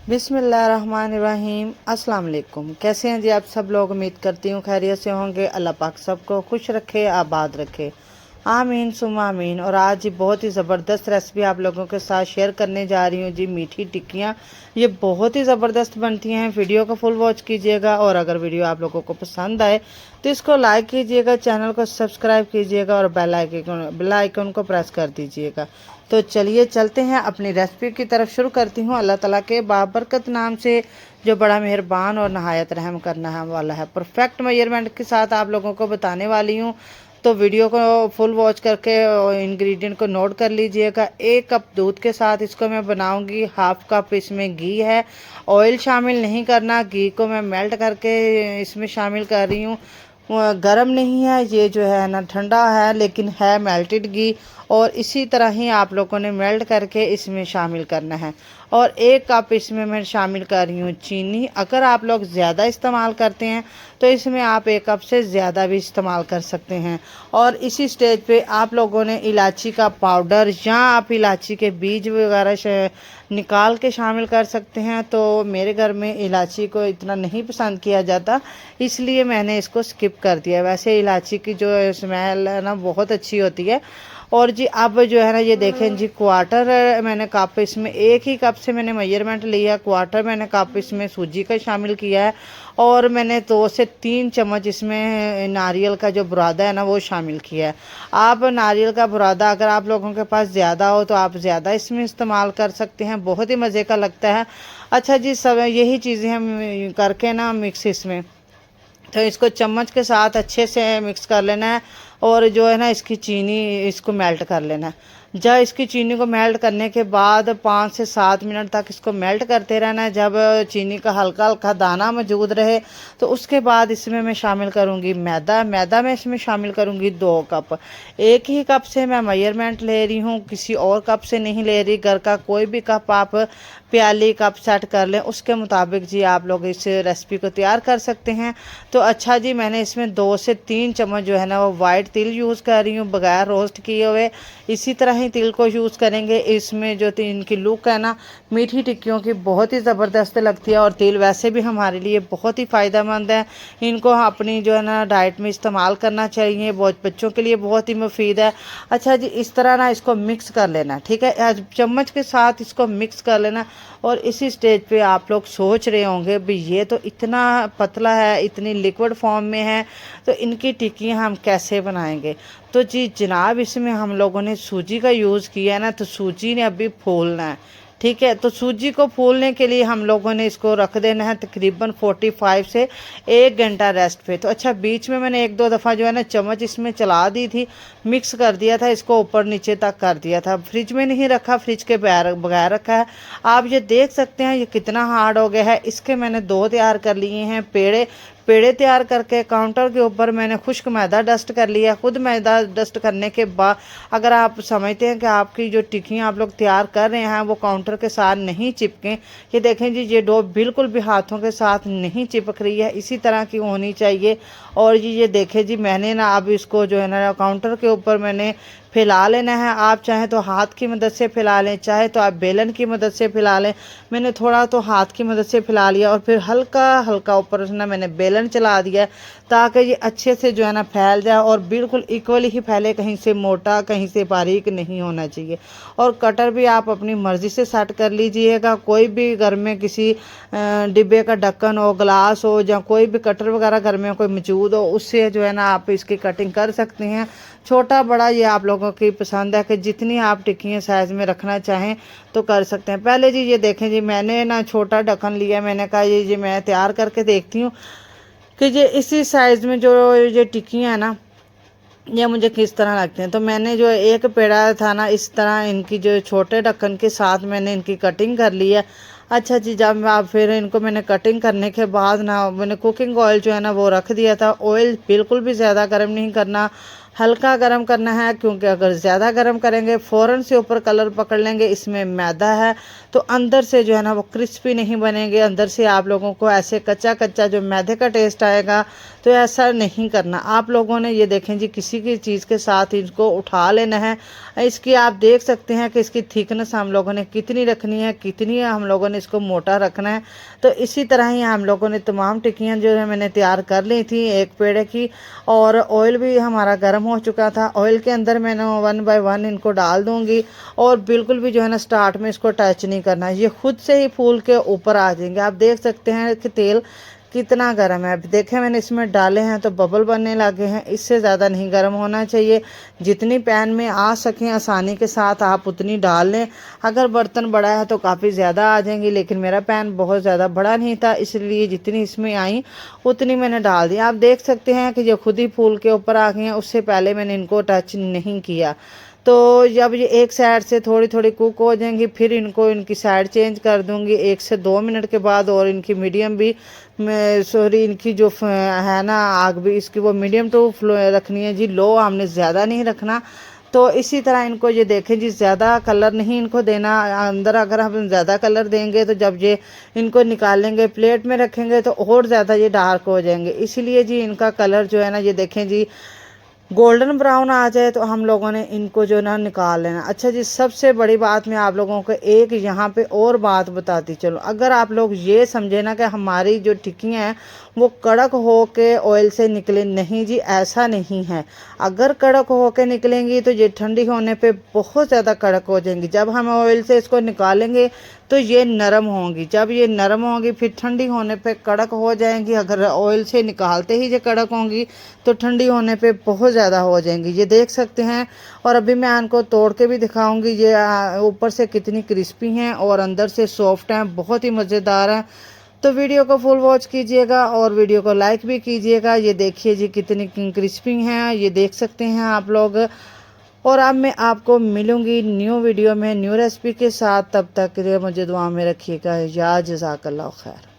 बिस्मिल्लाहिर्रहमानिर्रहीम। अस्सलाम वालेकुम। कैसे हैं जी आप सब लोग? उम्मीद करती हूँ खैरियत से होंगे। अल्लाह पाक सबको खुश रखे, आबाद रखे, आमीन सुम्मा आमीन। और आज जी बहुत ही ज़बरदस्त रेसिपी आप लोगों के साथ शेयर करने जा रही हूँ जी, मीठी टिक्कियाँ। ये बहुत ही ज़बरदस्त बनती हैं। वीडियो को फुल वॉच कीजिएगा और अगर वीडियो आप लोगों को पसंद आए तो इसको लाइक कीजिएगा, चैनल को सब्सक्राइब कीजिएगा और बेल आइकन को प्रेस कर दीजिएगा। तो चलिए चलते हैं अपनी रेसिपी की तरफ। शुरू करती हूँ अल्लाह ताला के बाबरकत नाम से, जो बड़ा मेहरबान और नहायत रहम करना है वाला है। परफेक्ट मेजरमेंट के साथ आप लोगों को बताने वाली हूँ, तो वीडियो को फुल वॉच करके इंग्रेडिएंट को नोट कर लीजिएगा। 1 कप दूध के साथ इसको मैं बनाऊंगी। 1/2 कप इसमें घी है, ऑयल शामिल नहीं करना। घी को मैं मेल्ट करके इसमें शामिल कर रही हूँ। गरम नहीं है ये, जो है ना ठंडा है, लेकिन है मेल्टेड घी। और इसी तरह ही आप लोगों ने मेल्ट करके इसमें शामिल करना है। और 1 कप इसमें मैं शामिल कर रही हूँ चीनी। अगर आप लोग ज़्यादा इस्तेमाल करते हैं तो इसमें आप 1 कप से ज़्यादा भी इस्तेमाल कर सकते हैं। और इसी स्टेज पे आप लोगों ने इलायची का पाउडर या आप इलायची के बीज वगैरह निकाल के शामिल कर सकते हैं। तो मेरे घर में इलायची को इतना नहीं पसंद किया जाता, इसलिए मैंने इसको स्किप कर दिया। वैसे इलायची की जो स्मेल है ना बहुत अच्छी होती है। और जी अब जो है ना ये देखें जी, क्वार्टर मैंने कप इसमें, 1 ही कप से मैंने मेजरमेंट लिया। क्वार्टर मैंने कप इसमें सूजी का शामिल किया है। और मैंने 2 से 3 चम्मच इसमें नारियल का जो बुरादा है ना वो शामिल किया है। आप नारियल का बुरादा अगर आप लोगों के पास ज़्यादा हो तो आप ज़्यादा इसमें इस्तेमाल कर सकते हैं, बहुत ही मज़े का लगता है। अच्छा जी, सब यही चीज़ें हम करके ना मिक्स इसमें, तो इसको चम्मच के साथ अच्छे से मिक्स कर लेना है। और जो है ना इसकी चीनी, इसको मेल्ट कर लेना है। जब इसकी चीनी को मेल्ट करने के बाद 5 से 7 मिनट तक इसको मेल्ट करते रहना है। जब चीनी का हल्का हल्का दाना मौजूद रहे तो उसके बाद इसमें मैं शामिल करूँगी मैदा मैं इसमें शामिल करूँगी 2 कप। 1 ही कप से मैं मेजरमेंट ले रही हूँ, किसी और कप से नहीं ले रही। घर का कोई भी कप आप प्याली कप सेट कर लें, उसके मुताबिक जी आप लोग इस रेसिपी को तैयार कर सकते हैं। तो अच्छा जी, मैंने इसमें 2 से 3 चम्मच जो है ना वो वाइट तिल यूज़ कर रही हूँ, बगैर रोस्ट किए हुए। इसी तरह ही तिल को यूज़ करेंगे। इसमें जो इनकी लुक है ना मीठी टिक्कियों की बहुत ही ज़बरदस्त लगती है। और तिल वैसे भी हमारे लिए बहुत ही फ़ायदेमंद है, इनको अपनी जो है ना डाइट में इस्तेमाल करना चाहिए। बहुत बच्चों के लिए बहुत ही मुफीद है। अच्छा जी, इस तरह ना इसको मिक्स कर लेना, ठीक है। आज चम्मच के साथ इसको मिक्स कर लेना। और इसी स्टेज पे आप लोग सोच रहे होंगे भी ये तो इतना पतला है, इतनी लिक्विड फॉर्म में है, तो इनकी टिक्कियाँ हम कैसे बनाएंगे? तो जी जनाब, इसमें हम लोगों ने सूजी का यूज़ किया है ना, तो सूजी ने अभी फूलना है, ठीक है। तो सूजी को फूलने के लिए हम लोगों ने इसको रख देना है तकरीबन 45 से 1 घंटा रेस्ट पे। तो अच्छा, बीच में मैंने 1-2 दफ़ा जो है ना चम्मच इसमें चला दी थी, मिक्स कर दिया था, इसको ऊपर नीचे तक कर दिया था। फ्रिज में नहीं रखा, फ्रिज के बगैर रखा है। आप ये देख सकते हैं ये कितना हार्ड हो गया है। इसके मैंने 2 तैयार कर लिए हैं पेड़े। पेड़े तैयार करके काउंटर के ऊपर मैंने खुश्क मैदा डस्ट कर लिया। खुद मैदा डस्ट करने के बाद अगर आप समझते हैं कि आपकी जो टिक्कियाँ आप लोग तैयार कर रहे हैं वो काउंटर के साथ नहीं चिपकें, ये देखें जी, ये डो बिल्कुल भी हाथों के साथ नहीं चिपक रही है, इसी तरह की होनी चाहिए। और ये देखें जी, मैंने ना अब इसको जो है ना काउंटर के ऊपर मैंने फैला लेना है। आप चाहें तो हाथ की मदद से फैला लें, चाहे तो आप बेलन की मदद से फैला लें। मैंने थोड़ा तो हाथ की मदद से फैला लिया और फिर हल्का हल्का ऊपर से ना मैंने बेलन चला दिया, ताकि ये अच्छे से जो है ना फैल जाए और बिल्कुल इक्वली ही फैले, कहीं से मोटा कहीं से बारीक नहीं होना चाहिए। और कटर भी आप अपनी मर्ज़ी से सेट कर लीजिएगा। कोई भी घर में किसी डिब्बे का ढक्कन हो, ग्लास हो, या कोई भी कटर वगैरह घर में कोई मौजूद हो, उससे जो है ना आप इसकी कटिंग कर सकते हैं। छोटा बड़ा ये आप लोगों की पसंद है कि जितनी आप टिक्कियाँ साइज़ में रखना चाहें तो कर सकते हैं। पहले जी ये देखें जी, मैंने ना छोटा ढक्कन लिया। मैंने कहा ये मैं तैयार करके देखती हूँ कि ये इसी साइज़ में जो ये टिक्कियाँ हैं ना ये मुझे किस तरह लगते हैं। तो मैंने जो एक पेड़ा था ना, इस तरह इनकी जो छोटे ढक्कन के साथ मैंने इनकी कटिंग कर ली है। अच्छा जी, जब आप फिर इनको मैंने कटिंग करने के बाद ना मैंने कुकिंग ऑयल जो है ना वो रख दिया था। ऑयल बिल्कुल भी ज़्यादा गर्म नहीं करना, हल्का गरम करना है, क्योंकि अगर ज़्यादा गरम करेंगे फ़ौरन से ऊपर कलर पकड़ लेंगे, इसमें मैदा है तो अंदर से जो है ना वो क्रिस्पी नहीं बनेंगे, अंदर से आप लोगों को ऐसे कच्चा कच्चा जो मैदे का टेस्ट आएगा। तो ऐसा नहीं करना आप लोगों ने। ये देखें जी, किसी की चीज़ के साथ इसको उठा लेना है। इसकी आप देख सकते हैं कि इसकी थिकनेस हम लोगों ने कितनी रखनी है, कितनी हम लोगों ने इसको मोटा रखना है। तो इसी तरह ही हम लोगों ने तमाम टिक्कियाँ जो है मैंने तैयार कर ली थी एक पेड़े की। और ऑयल भी हमारा गर्म हो चुका था। ऑयल के अंदर मैंने 1 बाय 1 इनको डाल दूंगी और बिल्कुल भी जो है ना स्टार्ट में इसको टच नहीं करना, ये खुद से ही फूल के ऊपर आ जाएंगे। आप देख सकते हैं कि तेल कितना गर्म है। अब देखें मैंने इसमें डाले हैं तो बबल बनने लगे हैं। इससे ज़्यादा नहीं गर्म होना चाहिए। जितनी पैन में आ सकें आसानी के साथ आप उतनी डाल लें। अगर बर्तन बड़ा है तो काफ़ी ज़्यादा आ जाएंगी, लेकिन मेरा पैन बहुत ज़्यादा बड़ा नहीं था, इसलिए जितनी इसमें आई उतनी मैंने डाल दी। आप देख सकते हैं कि जो खुद ही फूल के ऊपर आ गई हैं, उससे पहले मैंने इनको टच नहीं किया। तो जब ये एक साइड से थोड़ी थोड़ी कुक हो जाएंगी, फिर इनको इनकी साइड चेंज कर दूंगी 1 से 2 मिनट के बाद। और इनकी मीडियम भी सॉरी इनकी जो है ना आग भी इसकी वो मीडियम टू रखनी है जी, लो हमने ज़्यादा नहीं रखना। तो इसी तरह इनको ये देखें जी, ज़्यादा कलर नहीं इनको देना अंदर। अगर हम ज़्यादा कलर देंगे तो जब ये इनको निकालेंगे प्लेट में रखेंगे तो और ज़्यादा ये डार्क हो जाएंगे। इसीलिए जी इनका कलर जो है ना, ये देखें जी गोल्डन ब्राउन आ जाए तो हम लोगों ने इनको जो ना निकाल लेना। अच्छा जी, सबसे बड़ी बात मैं आप लोगों को एक यहाँ पे और बात बताती चलो। अगर आप लोग ये समझे ना कि हमारी जो टिक्कियाँ हैं वो कड़क हो के ऑयल से निकले, नहीं जी ऐसा नहीं है। अगर कड़क हो के निकलेंगी तो ये ठंडी होने पे बहुत ज़्यादा कड़क हो जाएंगी। जब हम ऑयल से इसको निकालेंगे तो ये नरम होंगी। जब ये नरम होंगी फिर ठंडी होने पे कड़क हो जाएंगी। अगर ऑयल से निकालते ही ये कड़क होंगी तो ठंडी होने पे बहुत ज़्यादा हो जाएंगी। ये देख सकते हैं। और अभी मैं इनको तोड़ के भी दिखाऊंगी। ये ऊपर से कितनी क्रिस्पी हैं और अंदर से सॉफ्ट हैं, बहुत ही मज़ेदार हैं। तो वीडियो को फुल वॉच कीजिएगा और वीडियो को लाइक भी कीजिएगा। ये देखिए जी कितनी क्रिस्पी हैं, ये देख सकते हैं आप लोग। और अब मैं आपको मिलूंगी न्यू वीडियो में न्यू रेसिपी के साथ। तब तक के लिए मुझे दुआ में रखिएगा। या जज़ाकल्लाह खैर।